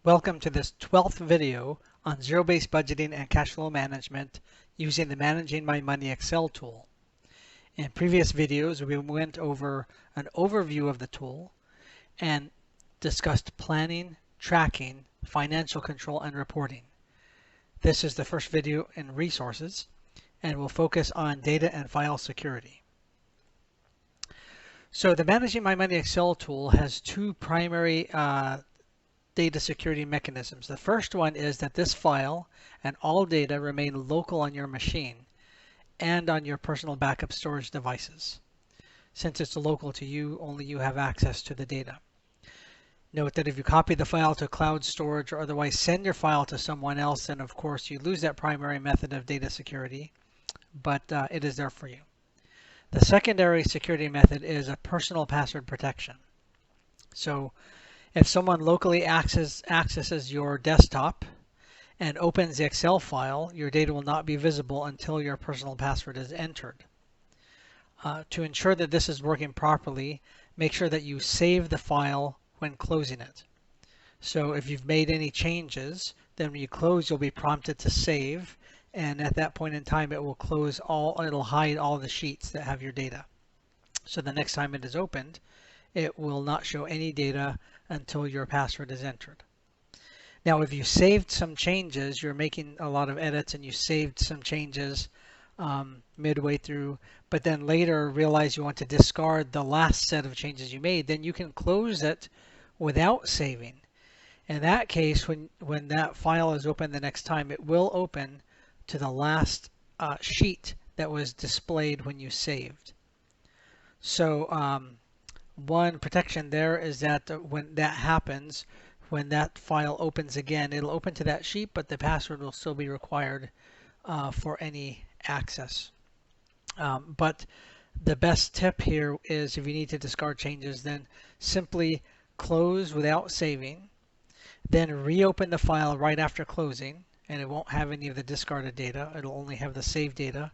Welcome to this 12th video on zero-based budgeting and cash flow management using the Managing My Money Excel tool. In previous videos, we went over an overview of the tool and discussed planning, tracking, financial control, and reporting. This is the first video in resources and will focus on data and file security. So the Managing My Money Excel tool has two primary data security mechanisms. The first one is that this file and all data remain local on your machine and on your personal backup storage devices. Since it's local to you, only you have access to the data. Note that if you copy the file to cloud storage or otherwise send your file to someone else, then of course you lose that primary method of data security, but it is there for you. The secondary security method is a personal password protection. So if someone locally accesses your desktop and opens the Excel file, your data will not be visible until your personal password is entered. To ensure that this is working properly, make sure that you save the file when closing it. So if you've made any changes, then when you close, you'll be prompted to save, and at that point in time, it will it'll hide all the sheets that have your data. So the next time it is opened, it will not show any data until your password is entered. Now, if you saved some changes, you're making a lot of edits and you saved some changes midway through, but then later realize you want to discard the last set of changes you made, then you can close it without saving. In that case, when that file is open the next time, it will open to the last sheet that was displayed when you saved. So one protection there is that when that happens, when that file opens again, it'll open to that sheet, but the password will still be required for any access. But the best tip here is if you need to discard changes, then simply close without saving, then reopen the file right after closing, and it won't have any of the discarded data. It'll only have the saved data.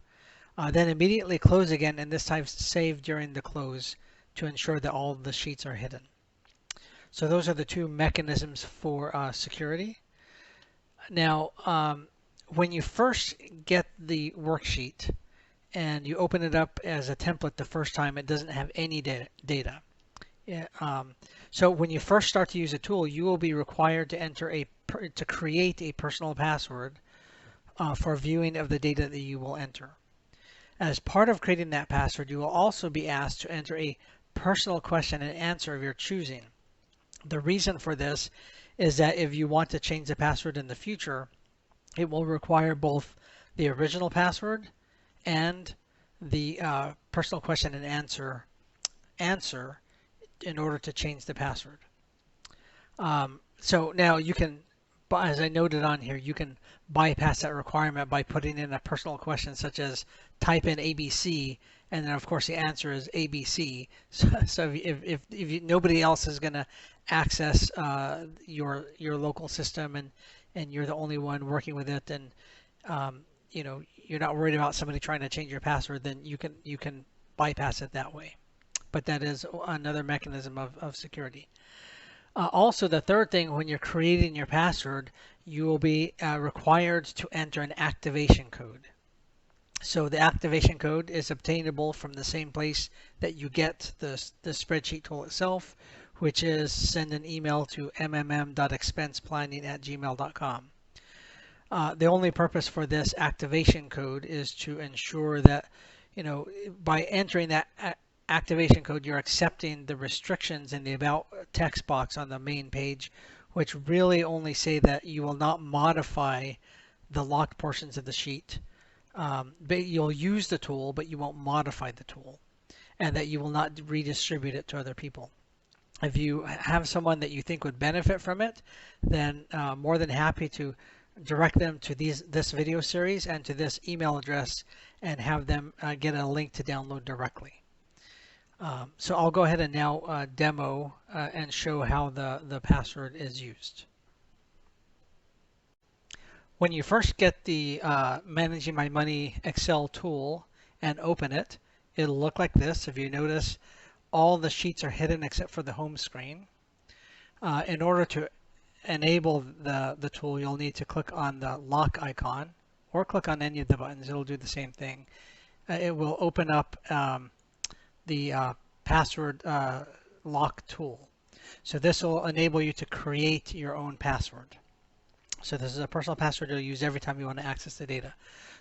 Then immediately close again, and this time save during the close to ensure that all the sheets are hidden. So those are the two mechanisms for security. Now, when you first get the worksheet and you open it up as a template the first time, it doesn't have any data. So when you first start to use a tool, you will be required to create a personal password for viewing of the data that you will enter. As part of creating that password, you will also be asked to enter a personal question and answer of your choosing. The reason for this is that if you want to change the password in the future, it will require both the original password and the personal question and answer in order to change the password. So now you can, as I noted on here, you can bypass that requirement by putting in a personal question such as type in ABC, and then of course the answer is ABC. So if nobody else is going to access your local system and you're the only one working with it, and you're not worried about somebody trying to change your password, then you can bypass it that way. But that is another mechanism of security. Also, the third thing, when you're creating your password, you will be required to enter an activation code. So the activation code is obtainable from the same place that you get the spreadsheet tool itself, which is send an email to mmm.expenseplanning@gmail.com. The only purpose for this activation code is to ensure that, by entering that activation code, you're accepting the restrictions in the About text box on the main page, which really only say that you will not modify the locked portions of the sheet. But you'll use the tool, but you won't modify the tool, and that you will not redistribute it to other people. If you have someone that you think would benefit from it, then more than happy to direct them to this video series and to this email address and have them get a link to download directly. So I'll go ahead and now demo and show how the password is used. When you first get the Managing My Money Excel tool and open it, it'll look like this. If you notice, all the sheets are hidden except for the home screen. In order to enable the tool, you'll need to click on the lock icon or click on any of the buttons. It'll do the same thing. It will open up the password lock tool. So this will enable you to create your own password. So this is a personal password you'll use every time you want to access the data.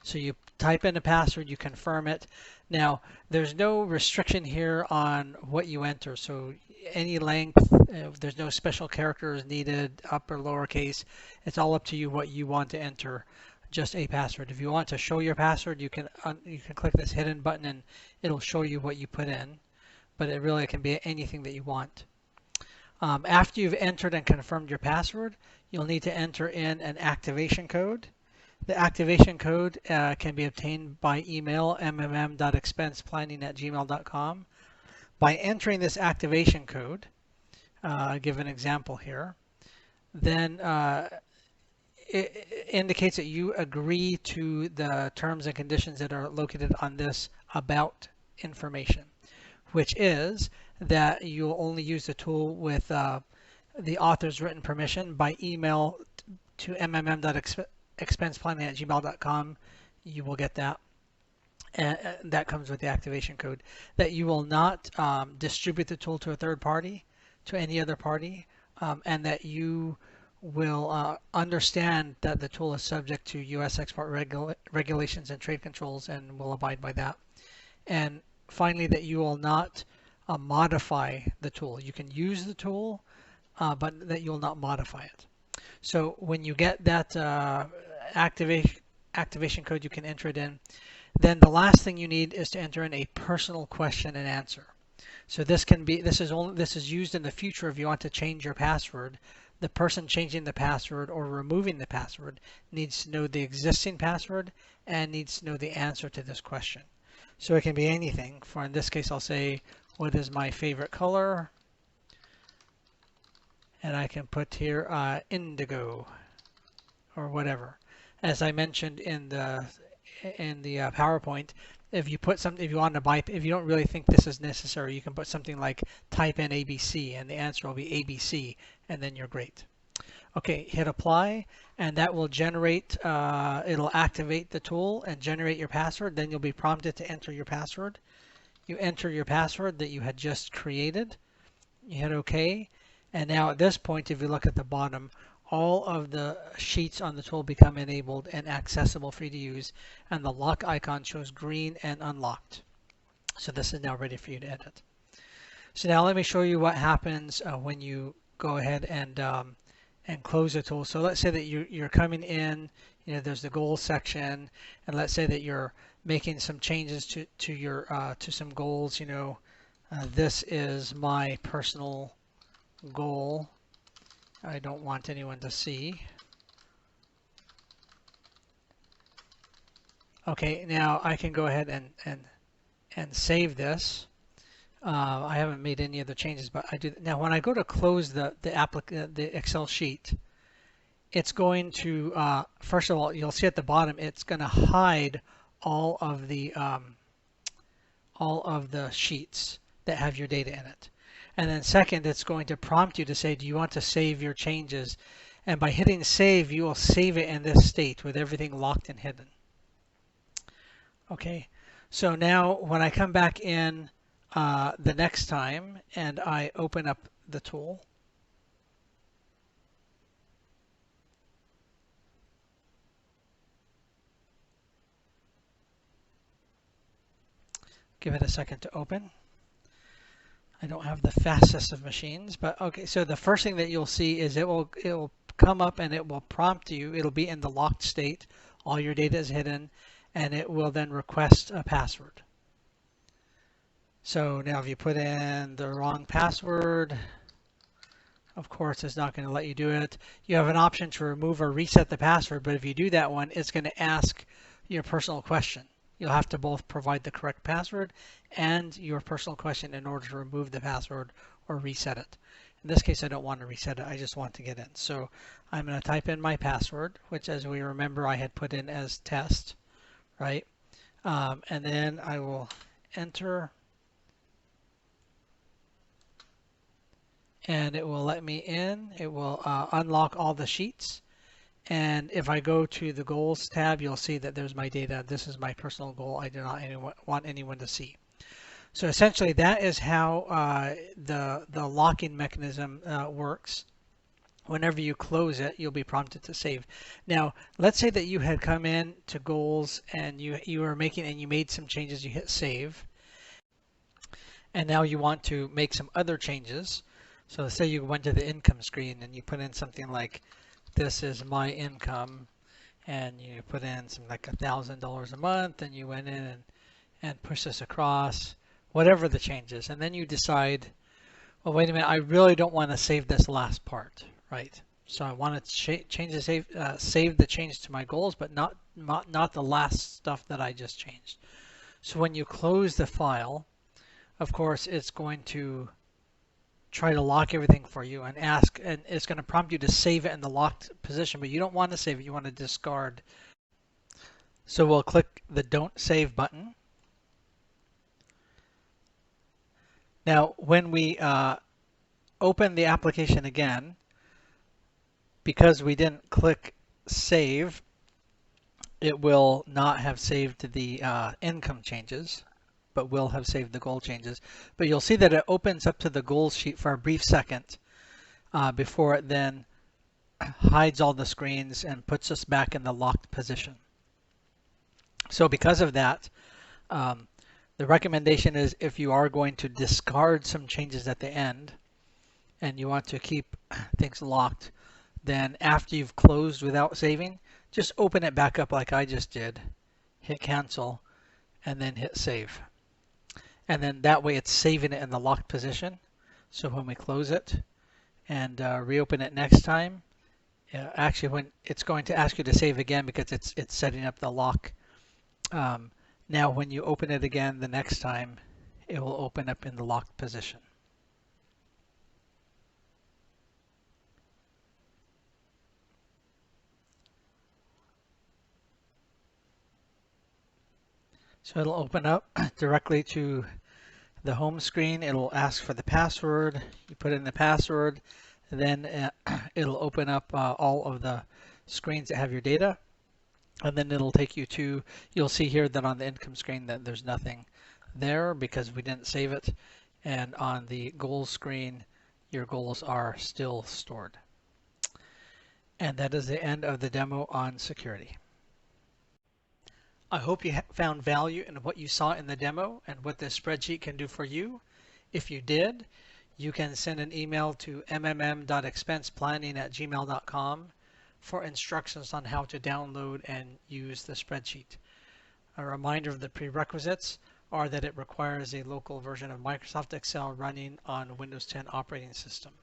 So you type in a password, you confirm it. Now, there's no restriction here on what you enter. So any length, there's no special characters needed, upper, lowercase. It's all up to you what you want to enter, just a password. If you want to show your password, you can click this hidden button and it'll show you what you put in. But it really can be anything that you want. After you've entered and confirmed your password, you'll need to enter in an activation code. The activation code can be obtained by email, mmm.expenseplanning@gmail.com. By entering this activation code, I'll give an example here, then it indicates that you agree to the terms and conditions that are located on this about information, which is that you'll only use the tool with the author's written permission by email to mmm.expenseplanning@gmail.com. You will get that. And that comes with the activation code. That you will not distribute the tool to a third party, to any other party, and that you will understand that the tool is subject to U.S. export regulations and trade controls and will abide by that. And finally, that you will not modify the tool. You can use the tool, but that you will not modify it. So when you get that activation code, you can enter it in. Then the last thing you need is to enter in a personal question and answer. So this is used in the future if you want to change your password. The person changing the password or removing the password needs to know the existing password and needs to know the answer to this question. So it can be anything. For in this case, I'll say, what is my favorite color? And I can put here indigo or whatever. As I mentioned in the PowerPoint, if you want to buy, if you don't really think this is necessary, you can put something like type in ABC and the answer will be ABC, and then you're great. Okay, hit apply, and that will generate, it'll activate the tool and generate your password. Then you'll be prompted to enter your password. You enter your password that you had just created. You hit OK, and now at this point, if you look at the bottom, all of the sheets on the tool become enabled and accessible for you to use, and the lock icon shows green and unlocked. So this is now ready for you to edit. So now let me show you what happens when you go ahead and close the tool. So let's say that you're coming in, there's the goals section, and let's say that you're making some changes to your to some goals. This is my personal goal. I don't want anyone to see. Okay, now I can go ahead and save this. I haven't made any other changes, but I do. Now, when I go to close the Excel sheet, it's going to first of all, you'll see at the bottom, it's going to hide all of the sheets that have your data in it. And then second, it's going to prompt you to say, do you want to save your changes? And by hitting save, you will save it in this state with everything locked and hidden. Okay, so now when I come back in the next time and I open up the tool, give it a second to open. I don't have the fastest of machines, but okay, so the first thing that you'll see is it will come up and it will prompt you. It'll be in the locked state. All your data is hidden, and it will then request a password. So now if you put in the wrong password, of course it's not going to let you do it. You have an option to remove or reset the password, but if you do that one, it's going to ask your personal question. You'll have to both provide the correct password and your personal question in order to remove the password or reset it. In this case, I don't want to reset it. I just want to get in. So I'm going to type in my password, which, as we remember, I had put in as test, right? And then I will enter. and it will let me in. It will unlock all the sheets. And if I go to the goals tab, you'll see that there's my data. This is my personal goal. I do not want anyone to see. So essentially, that is how the locking mechanism works. Whenever you close it, you'll be prompted to save. Now, let's say that you had come in to goals and you were making and you made some changes. You hit save, and now you want to make some other changes. So say you went to the income screen and you put in something like, this is my income, and you put in some like $1,000 a month, and you went in and push this across, whatever the change is, and then you decide, well, wait a minute, I really don't want to save this last part, right? So I want to change the save the change to my goals, but not the last stuff that I just changed. So when you close the file, of course, it's going to try to lock everything for you and ask, and it's going to prompt you to save it in the locked position, but you don't want to save it, you want to discard. So we'll click the Don't Save button. Now, when we open the application again, because we didn't click Save, it will not have saved the income changes, but will have saved the goal changes. But you'll see that it opens up to the goals sheet for a brief second before it then hides all the screens and puts us back in the locked position. So because of that, the recommendation is, if you are going to discard some changes at the end and you want to keep things locked, then after you've closed without saving, just open it back up like I just did, hit cancel, and then hit save. And then that way it's saving it in the locked position. So when we close it and reopen it next time, actually when it's going to ask you to save again because it's setting up the lock. Now when you open it again the next time, it will open up in the locked position. So it'll open up directly to the home screen. It'll ask for the password. You put in the password, then it'll open up all of the screens that have your data. And then it'll take you to, you'll see here that on the income screen that there's nothing there because we didn't save it. And on the goals screen, your goals are still stored. And that is the end of the demo on security. I hope you found value in what you saw in the demo and what this spreadsheet can do for you. If you did, you can send an email to mmm.expenseplanning@gmail.com for instructions on how to download and use the spreadsheet. A reminder of the prerequisites are that it requires a local version of Microsoft Excel running on Windows 10 operating system.